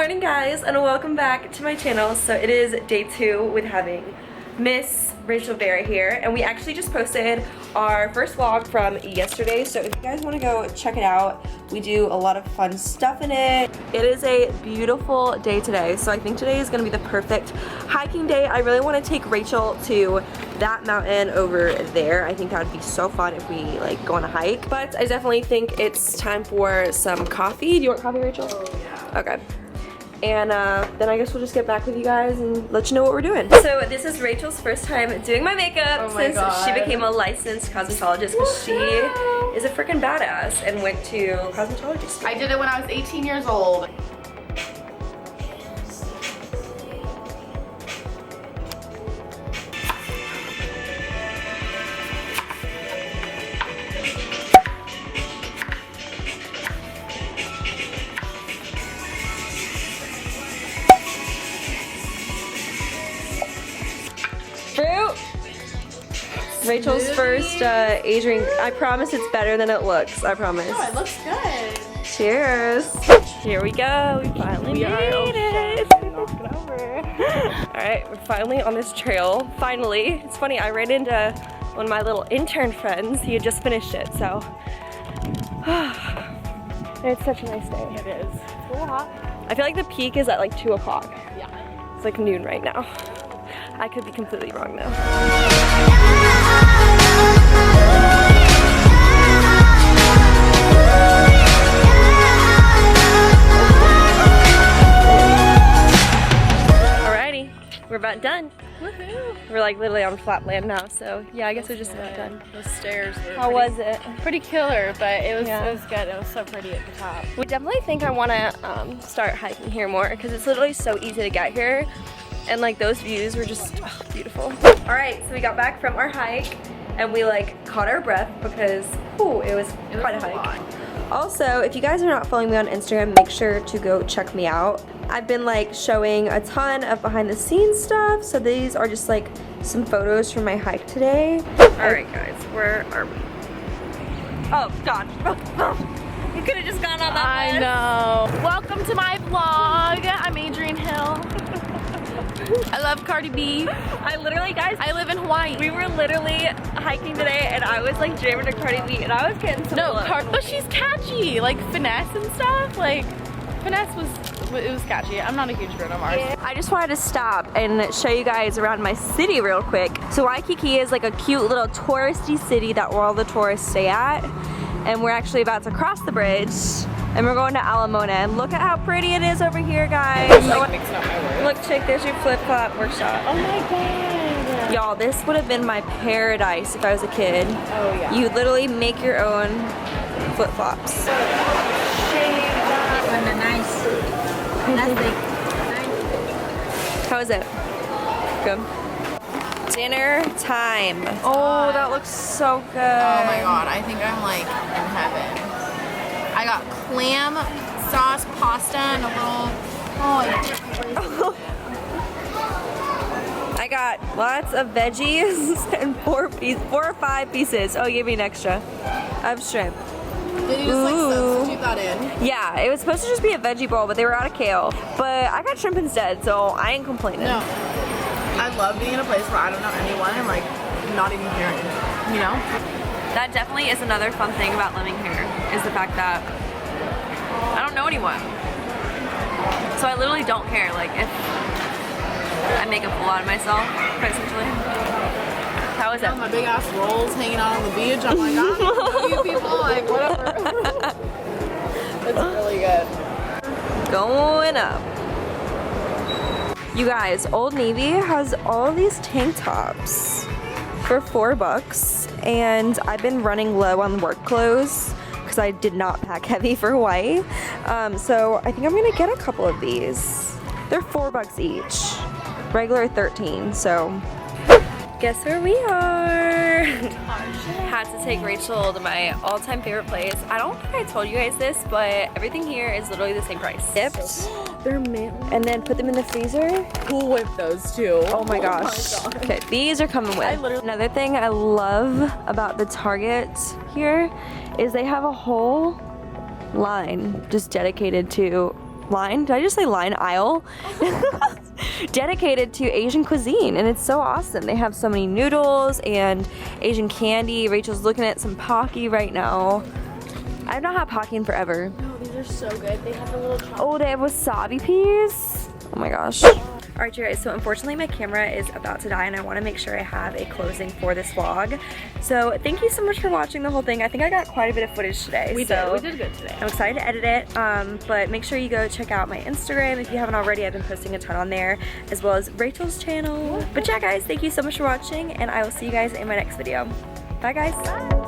morning, guys, and welcome back to my channel. So it is day 2 with having Miss Rachel Vera here, and we actually just posted our first vlog from yesterday. So if you guys want to go check it out, we do a lot of fun stuff in it. It is a beautiful day today, so I think today is going to be the perfect hiking day. I really want to take Rachel to that mountain over there. I think that would be so fun if we like go on a hike. But I definitely think it's time for some coffee. Do you want coffee, Rachel? Oh, yeah. Okay. And then I guess we'll just get back with you guys and let you know what we're doing. So this is Rachel's first time doing my makeup since she became a licensed cosmetologist, because she is a freaking badass and went to cosmetology school. I did it when I was 18 years old. Fruit! Rachel's first Adrienne. I promise it's better than it looks. I promise. Oh, it looks good. Cheers. Here we go. We finally made it. Alright, we're finally on this trail. Finally. It's funny, I ran into one of my little intern friends. He had just finished it, so. It's such a nice day. It is. It's a little hot. I feel like the peak is at like 2 o'clock. Yeah. It's like noon right now. I could be completely wrong though. Alrighty, we're about done. Woohoo! We're like literally on flat land now, so yeah, I guess we're just about done. Those stairs were How was it? pretty killer, but it was Yeah. good. It was so pretty at the top. We definitely think I want to start hiking here more, because it's literally so easy to get here. And like those views were just beautiful. All right, so we got back from our hike and we like caught our breath because it was quite a hike. Also, if you guys are not following me on Instagram, make sure to go check me out. I've been like showing a ton of behind the scenes stuff, so these are just like some photos from my hike today. All right, guys, where are we? Oh God. You could have just gone on that I bus. know. Welcome to my vlog. I'm Adrienne Hill. I love Cardi B. I literally, guys, I live in Hawaii. we were literally hiking today and I was like jamming to Cardi B and I was getting some looks. But she's catchy. Like finesse and stuff. Like finesse it was catchy. I'm not a huge Bruno Mars. I just wanted to stop and show you guys around my city real quick. So Waikiki is like a cute little touristy city that all the tourists stay at. And we're actually about to cross the bridge and we're going to Alamona. And look at how pretty it is over here, guys. Look, chick, there's your flip-flop workshop. Oh my god. Y'all, this would have been my paradise if I was a kid. Oh yeah. You literally make your own flip-flops. How is it? Good. Dinner time. Oh, that looks so good. Oh my god, I think I'm like in heaven. I got clam sauce, pasta, and a little. I got lots of veggies and 4 or 5 pieces. Oh, you gave me an extra. I have shrimp. Did you just like substitute that in? Yeah, it was supposed to just be a veggie bowl, but they were out of kale. But I got shrimp instead, so I ain't complaining. No. I love being in a place where I don't know anyone and like not even caring, you know? That definitely is another fun thing about living here, is the fact that I don't know anyone. So I literally don't care, like if I make a fool out of myself, essentially. How is it? My big ass rolls hanging out on the beach. I'm like, I don't know you people, like whatever. It's really good. Going up. You guys, Old Navy has all these tank tops for $4, and I've been running low on work clothes because I did not pack heavy for Hawaii. So I think I'm gonna get a couple of these. They're $4 each, regular 13. So guess where we are. Had to take Rachel to my all-time favorite place. I don't think I told you guys this, but everything here is literally the same price. Dipped. They're mint. And then put them in the freezer. Cool with those two. Oh my gosh. Okay, these are coming with. Another thing I love about the Target here is they have a whole line just dedicated to line. Did I just say line aisle? Dedicated to Asian cuisine, and it's so awesome. They have so many noodles and Asian candy. Rachel's looking at some Pocky right now. I've not had Pocky in forever. No, these are so good. They have the little chocolate. Oh, they have wasabi peas. Oh my gosh. Alright you guys, so unfortunately my camera is about to die and I want to make sure I have a closing for this vlog. So thank you so much for watching the whole thing. I think I got quite a bit of footage today. We did good today. I'm excited to edit it, but make sure you go check out my Instagram if you haven't already. I've been posting a ton on there, as well as Rachel's channel. But yeah guys, thank you so much for watching and I will see you guys in my next video. Bye guys. Bye.